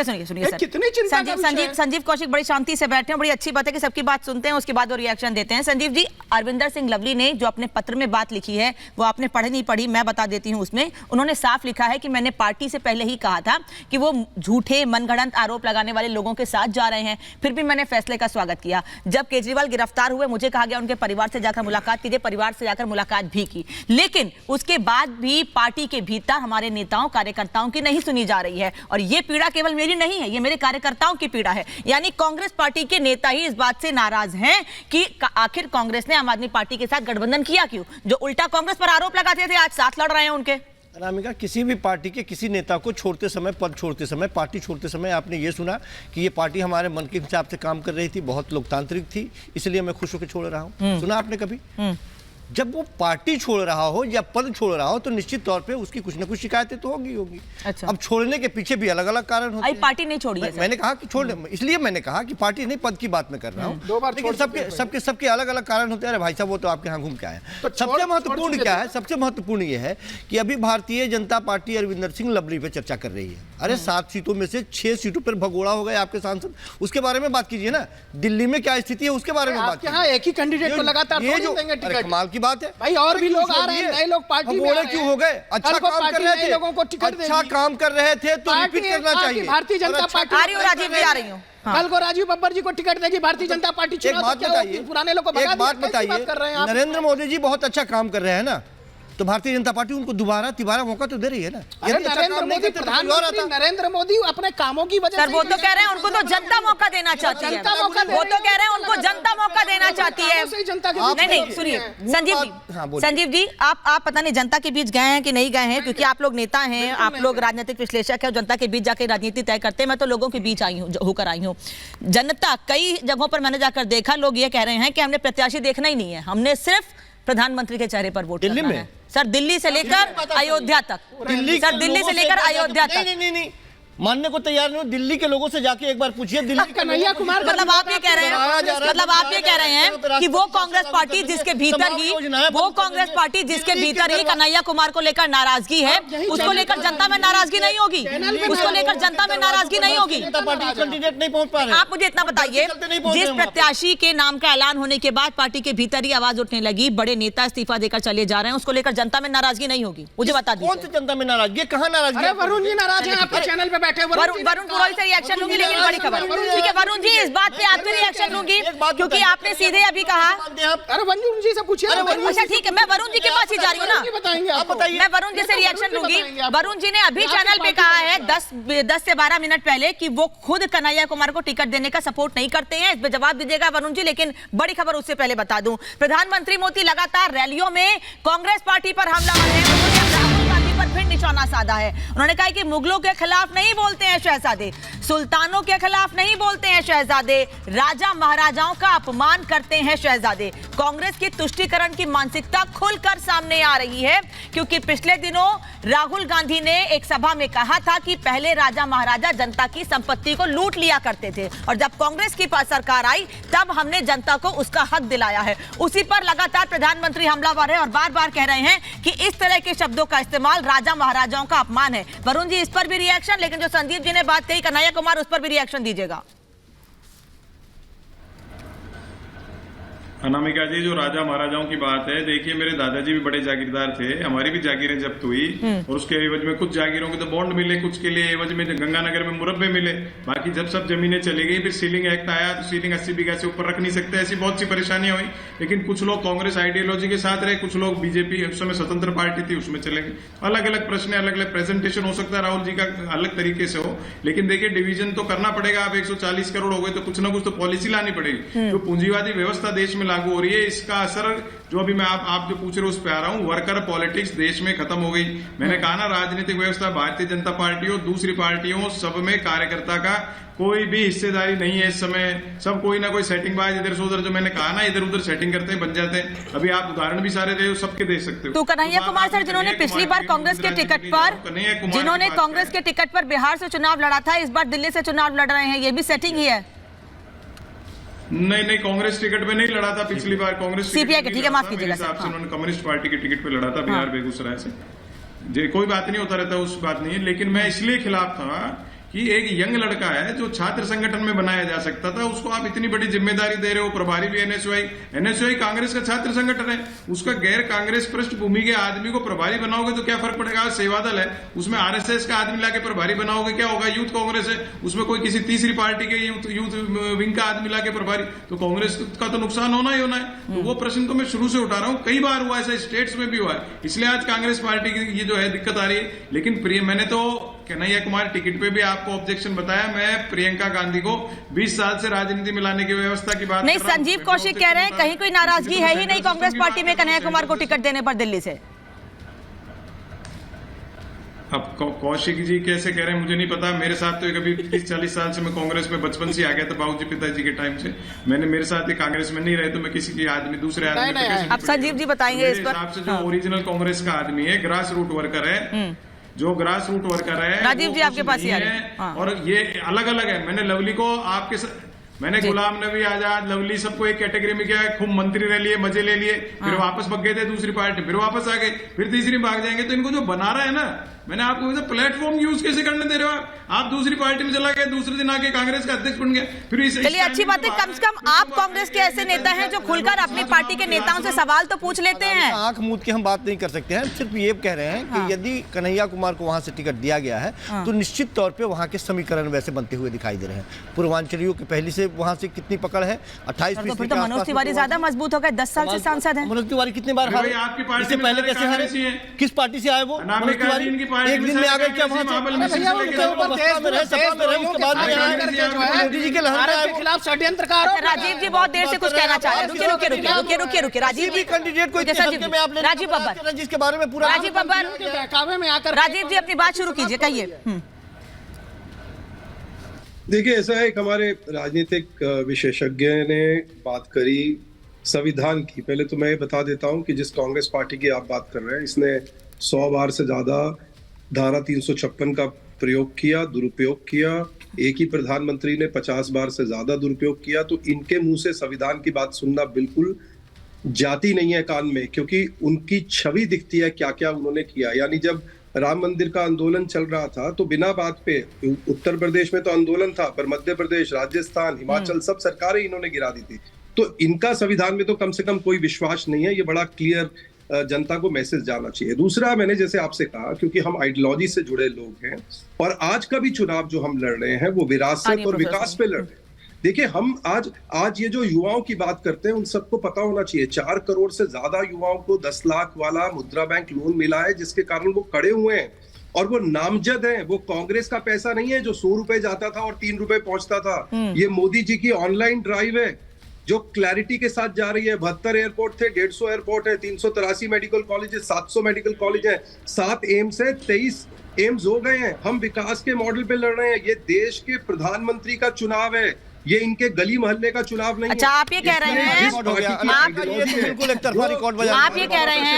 सुनिए सुनिए सुनिए सर, कितनी चिंता का विषय है। संजीव कौशिक बड़ी शांति से बैठे हैं, बड़ी अच्छी बात है कि सबकी बात सुनते हैं, उसके बाद वो रिएक्शन देते हैं। संजीव जी, अरविंदर सिंह लवली ने जो अपने पत्र में बात लिखी है वो आपने पढ़ी नहीं पढ़ी, मैं बता देती हूँ। उसमें उन्होंने साफ लिखा है कि मैंने पार्टी से पहले ही कहा था कि वो झूठे मनगढ़ंत आरोप लगाने वाले लोगों के साथ जा रहे हैं, फिर भी मैंने फैसले का स्वागत किया। जब केजरीवाल गिरफ्तार हुए मुझे कहा गया उनके परिवार से जाकर मुलाकात कीजिए, परिवार से जाकर मुलाकात भी की, लेकिन उसके बाद भी पार्टी के भीतर हमारे नेताओं कार्यकर्ताओं की नहीं सुनी जा रही है। और ये पीड़ा केवल मेरी नहीं है, ये मेरे कार्यकर्ताओं की पीड़ा है। यानी कांग्रेस पार्टी के नेता ही इस बात से नाराज हैं कि आखिर कांग्रेस ने आम आदमी पार्टी के साथ गठबंधन किया क्यों? जो उल्टा कांग्रेस पर आरोप लगाते थे आज साथ लड़ रहे हैं उनके। अनामिका, किसी भी पार्टी के किसी नेता को छोड़ते समय, पद छोड़ते समय, पार्टी छोड़ते समय आपने ये सुना कि ये पार्टी हमारे मन के हिसाब से काम कर रही थी, बहुत लोकतांत्रिक थी, इसलिए मैं खुश होकर छोड़ रहा हूँ? सुना आपने कभी? जब वो पार्टी छोड़ रहा हो या पद छोड़ रहा हो तो निश्चित तौर पे उसकी कुछ ना कुछ शिकायतें तो होगी। अच्छा। अब छोड़ने के पीछे भी अलग अलग कारण होते हैं। पार्टी नहीं छोड़ी है। मैंने कहा कि छोड़ने, इसलिए मैंने कहा कि पार्टी नहीं, पद की बात मैं कर रहा हूँ। लेकिन सबके अलग अलग कारण होते हैं। अरे भाई साहब, वो तो आपके यहाँ घूम के आए। तो सबसे महत्वपूर्ण क्या है? सबसे महत्वपूर्ण ये है कि अभी भारतीय जनता पार्टी अरविंदर सिंह लवली पे चर्चा कर रही है। अरे 7 सीटों में से 6 सीटों पर भगोड़ा हो गए आपके सांसद, उसके बारे में बात कीजिए ना। दिल्ली में क्या स्थिति है उसके बारे में बात कीजिए। एक ही कैंडिडेट को लगातार देंगे टिकट, कमाल की बात है भाई। और भी लोग आ रहे हैं, नए लोग पार्टी में क्यों हो गए? अच्छा काम कर रहे थे, लोगों को टिकट देगी। अच्छा काम कर रहे थे तो रिपीट करना चाहिए। भारतीय जनता पार्टी आ रही हूँ, राजीव भी आ रही हूँ। कल को राजीव बब्बर जी को टिकट देगी भारतीय जनता पार्टी। एक बात बताइए, पुराने लोगों को एक बात बताइए, नरेंद्र मोदी जी बहुत अच्छा काम कर रहे हैं ना, तो भारतीय जनता पार्टी उनको दोबारा तिबारा मौका तो दे रही है ना। नरेंद्र मोदी अपने कामों की वजह से वो तो कह रहे हैं उनको तो जनता मौका देना चाहती है। वो तो कह रहे हैं उनको जनता मौका देना चाहती है। नहीं, सुनिए संजीव जी, आप पता नहीं जनता के बीच गए हैं कि नहीं गए हैं, क्योंकि आप लोग नेता हैं, आप लोग राजनीतिक विश्लेषक हैं, जनता के बीच जाकर राजनीति तय करते हैं। मैं तो लोगों के बीच होकर आई हूँ। जनता, कई जगहों पर मैंने जाकर देखा, लोग ये कह रहे हैं कि हमने प्रत्याशी देखना ही नहीं है, हमने सिर्फ प्रधानमंत्री के चेहरे पर वोट करना है। सर, दिल्ली से लेकर अयोध्या तक, सर दिल्ली से लेकर अयोध्या तक। नहीं मानने को तैयार नहीं। दिल्ली के लोगों से जाके एक बार पूछिए। दिल्ली कन्हैया कुमार, मतलब आप ये कह रहे हैं कि वो कांग्रेस पार्टी जिसके भीतर ही कन्हैया कुमार को लेकर नाराजगी है, उसको लेकर जनता में नाराजगी नहीं होगी, उसको लेकर जनता में नाराजगी नहीं होगी। कैंडिडेट नहीं पहुंच पा रहे। आप मुझे इतना बताइए, जिस प्रत्याशी के नाम का ऐलान होने के बाद पार्टी के भीतर ही आवाज उठने लगी, बड़े नेता इस्तीफा देकर चले जा रहे हैं, उसको लेकर जनता में नाराजगी नहीं होगी? मुझे बता दीजिए, कौन सी जनता में नाराजगी? कहाँ नाराजगी? वरुण जी नाराज हैं आपके चैनल पे। वरुण पुरोहित से रिएक्शन लूंगी, लेकिन बड़ी खबर, ठीक है वरुण जी, इस बात पे आप भी रिएक्शन लूंगी, क्योंकि आपने सीधे अभी कहा। अरे वरुण जी से पूछिए। अच्छा ठीक है, मैं वरुण जी के पास ही जा रही हूँ ना, मैं वरुण जी से रिएक्शन लूंगी। वरुण जी ने अभी चैनल पे कहा है 10 से 12 मिनट पहले कि वो खुद कन्हैया कुमार को टिकट देने का सपोर्ट नहीं करते हैं। इस पे जवाब दीजिएगा वरुण जी। लेकिन बड़ी खबर उससे पहले बता दूं, प्रधानमंत्री मोदी लगातार रैलियों में कांग्रेस पार्टी पर हमलावर हैं, फिर निशाना साधा है। उन्होंने कहा कि मुगलों के खिलाफ नहीं बोलते हैं शहजादे, सुल्तानों के खिलाफ नहीं बोलते हैं शहजादे, राजा महाराजाओं का अपमान करते हैं शहजादे। कांग्रेस की तुष्टीकरण की मानसिकता खुलकर सामने आ रही है, क्योंकि पिछले दिनों राहुल गांधी ने एक सभा में कहा था कि पहले राजा महाराजा जनता की संपत्ति को लूट लिया करते थे, और जब कांग्रेस की सरकार आई तब हमने जनता को उसका हक दिलाया है। उसी पर लगातार प्रधानमंत्री हमलावर है और बार बार कह रहे हैं कि इस तरह के शब्दों का इस्तेमाल राजा महाराजाओं का अपमान है। वरुण जी, इस पर भी रिएक्शन, लेकिन जो संदीप जी ने बात कही कन्हैया कुमार, उस पर भी रिएक्शन दीजिएगा। अनामिका जी, जो राजा महाराजाओं की बात है, देखिए मेरे दादाजी भी बड़े जागीरदार थे, हमारी भी जागीरें जब्त हुई और उसके एवज में कुछ जागीरों के तो बॉन्ड मिले, कुछ के लिए एवज में गंगानगर में मुरब्बे मिले। बाकी जब सब जमीनें चली गई, फिर सीलिंग एक्ट आया तो सीलिंग 80 बीघा से ऊपर रख नहीं सकते, ऐसी बहुत सी परेशानियां हुई। लेकिन कुछ लोग कांग्रेस आइडियोलॉजी के साथ रहे, कुछ लोग बीजेपी, उस समय स्वतंत्र पार्टी थी, उसमें चले गए। अलग अलग प्रश्न, अलग अलग प्रेजेंटेशन हो सकता है राहुल जी का अलग तरीके से हो, लेकिन देखिए डिवीजन तो करना पड़ेगा। अब 140 करोड़ हो गए तो कुछ ना कुछ तो पॉलिसी लानी पड़ेगी। जो पूंजीवादी व्यवस्था देश में लागू हो रही है, इसका असर जो अभी मैं आप जो पूछ रहे हो उस पे आ रहा हूं। वर्कर पॉलिटिक्स देश में खत्म हो गई। मैंने कहा ना, राजनीतिक व्यवस्था भारतीय जनता पार्टी और दूसरी पार्टियों सब में कार्यकर्ता का कोई भी हिस्सेदारी नहीं है इस समय। सब कोई ना कोई सेटिंग बाज इधर से उधर, जो मैंने कहा ना, इधर उधर सेटिंग करते हैं, बन जाते हैं। अभी आप उदाहरण भी सारे दे हो, सबके दे सकते हो। तो कन्हैया कुमार सर, जिन्होंने पिछली बार कांग्रेस के टिकट पर बिहार से चुनाव लड़ा था, इस बार दिल्ली से चुनाव लड़ रहे हैं, ये भी सेटिंग ही है? नहीं, कांग्रेस टिकट पे नहीं लड़ा था पिछली बार। कांग्रेस सीपीआई के, ठीक है, माफ कीजिएगा सर, उन्होंने कम्युनिस्ट पार्टी के टिकट पे लड़ा था बिहार बेगूसराय से। कोई बात नहीं, होता रहता, उस बात नहीं है। लेकिन मैं इसलिए खिलाफ था कि एक यंग लड़का है जो छात्र संगठन में बनाया जा सकता था, उसको आप इतनी बड़ी जिम्मेदारी दे रहे हो। प्रभारी भी एनएसयूआई कांग्रेस का छात्र संगठन है, उसका गैर कांग्रेस पृष्ठभूमि के आदमी को प्रभारी बनाओगे तो क्या फर्क पड़ेगा। सेवादल है, उसमें आरएसएस का आदमी लाके प्रभारी बनाओगे, क्या होगा। यूथ कांग्रेस है, उसमें कोई किसी तीसरी पार्टी के यूथ विंग का आदमी लाके प्रभारी, तो कांग्रेस का तो नुकसान होना ही होना है। तो वो प्रश्न तो मैं शुरू से उठा रहा हूं, कई बार हुआ ऐसा, स्टेट्स में भी हुआ है, इसलिए आज कांग्रेस पार्टी की ये जो है दिक्कत आ रही है। लेकिन मैंने तो कन्हैया कुमार टिकट पे भी आपको ऑब्जेक्शन बताया, मैं प्रियंका गांधी को 20 साल से राजनीति में लाने की व्यवस्था की बात नहीं, संजीव कौशिक कह रहे हैं कहीं कोई नाराजगी है ही नहीं कांग्रेस पार्टी में कन्हैया कुमार को टिकट देने पर दिल्ली से। अब कौशिक जी कैसे कह रहे हैं मुझे नहीं पता। मेरे साथ तो कभी 30-40 साल से मैं कांग्रेस में बचपन से आ गया था, बाबूजी पिताजी के टाइम से। मेरे साथ ही कांग्रेस में नहीं रहे तो मैं किसी की आदमी दूसरे आदमी को कैसे। अब संजीव जी बताएंगे इस पर। हिसाब से जो ओरिजिनल कांग्रेस का आदमी है, ग्रास रूट वर्कर है, जो ग्रास रूट वर्कर है, राजीव जी आपके पास ही आ रहे हैं। और ये अलग अलग है। मैंने लवली को आपके मैंने गुलाम नबी आजाद, लवली सबको एक कैटेगरी में किया है, खूब मंत्री रह लिए, मजे ले लिए, फिर वापस भग गए थे दूसरी पार्टी, फिर वापस आ गए, फिर तीसरी भाग जाएंगे। तो इनको जो बना रहा है ना, मैंने आपको प्लेटफॉर्म यूज कैसे करने दे रहे हो आप दूसरी पार्टी में चला गए, दूसरे दिन आके कांग्रेस का अध्यक्ष बन गए। फिर चलिए अच्छी बात है, कम से कम आप कांग्रेस के ऐसे नेता हैं जो खुलकर अपनी पार्टी के नेताओं से सवाल तो पूछ लेते हैं। आंख मूंद के हम बात नहीं कर सकते हैं, सिर्फ ये कह रहे हैं कि यदि कन्हैया कुमार को वहां से टिकट दिया गया है तो निश्चित तौर पे वहां के समीकरण वैसे बनते हुए दिखाई दे रहे हैं। पूर्वांचलियों की पहले से वहां से कितनी पकड़ है, 28%। फिर तो मनोज तिवारी ज्यादा मजबूत हो गए, 10 साल से सांसद हैं। मनोज तिवारी कितनी बार हारे, आपकी पार्टी इससे पहले कैसे हारे, किस पार्टी से आए वो मनोज तिवारी? एक दिन में आ गए क्या वहां से? मोदी जी के लहर के खिलाफ षड्यंत्र का आरोप। राजीव जी बहुत देर से कुछ कहना चाह रहे हैं, रुकिए राजीव जी। कैंडिडेट को राजीव बब्बर, जिसके बारे में पूरा राजीव बब्बर बहकावे में आकर राजीव जी अपनी बात शुरू कीजिए, कहिए। देखिए, ऐसा है कि हमारे राजनीतिक विशेषज्ञ ने बात करी संविधान की। पहले तो मैं बता देता हूं कि जिस कांग्रेस पार्टी की आप बात कर रहे हैं, इसने 100 बार से ज्यादा धारा 356 का प्रयोग किया, दुरुपयोग किया। एक ही प्रधानमंत्री ने 50 बार से ज्यादा दुरुपयोग किया। तो इनके मुंह से संविधान की बात सुनना बिल्कुल जाती नहीं है कान में, क्योंकि उनकी छवि दिखती है क्या क्या उन्होंने किया। यानी जब राम मंदिर का आंदोलन चल रहा था तो बिना बात पे, उत्तर प्रदेश में तो आंदोलन था, पर मध्य प्रदेश, राजस्थान, हिमाचल सब सरकारें इन्होंने गिरा दी थी। तो इनका संविधान में तो कम से कम कोई विश्वास नहीं है। ये बड़ा क्लियर जनता को मैसेज जाना चाहिए। दूसरा, मैंने जैसे आपसे कहा, क्योंकि हम आइडियोलॉजी से जुड़े लोग हैं और आज का भी चुनाव जो हम लड़ रहे हैं वो विरासत और विकास पे लड़ रहे हैं। देखिए, हम आज ये जो युवाओं की बात करते हैं, उन सबको पता होना चाहिए 4 करोड़ से ज्यादा युवाओं को 10 लाख वाला मुद्रा बैंक लोन मिला है, जिसके कारण वो खड़े हुए हैं और वो नामजद हैं। वो कांग्रेस का पैसा नहीं है जो 100 रुपए जाता था और 3 रुपए पहुंचता था। ये मोदी जी की ऑनलाइन ड्राइव है जो क्लैरिटी के साथ जा रही है। 72 एयरपोर्ट थे, 150 एयरपोर्ट है, 383 मेडिकल कॉलेज है, 700 मेडिकल कॉलेज है, 7 एम्स है, 23 एम्स हो गए हैं। हम विकास के मॉडल पे लड़ रहे हैं। ये देश के प्रधानमंत्री का चुनाव है, ये इनके गली मोहल्ले का चुनाव नहीं है। अच्छा, आप ये कह रहे हैं, आप ये कह रहे हैं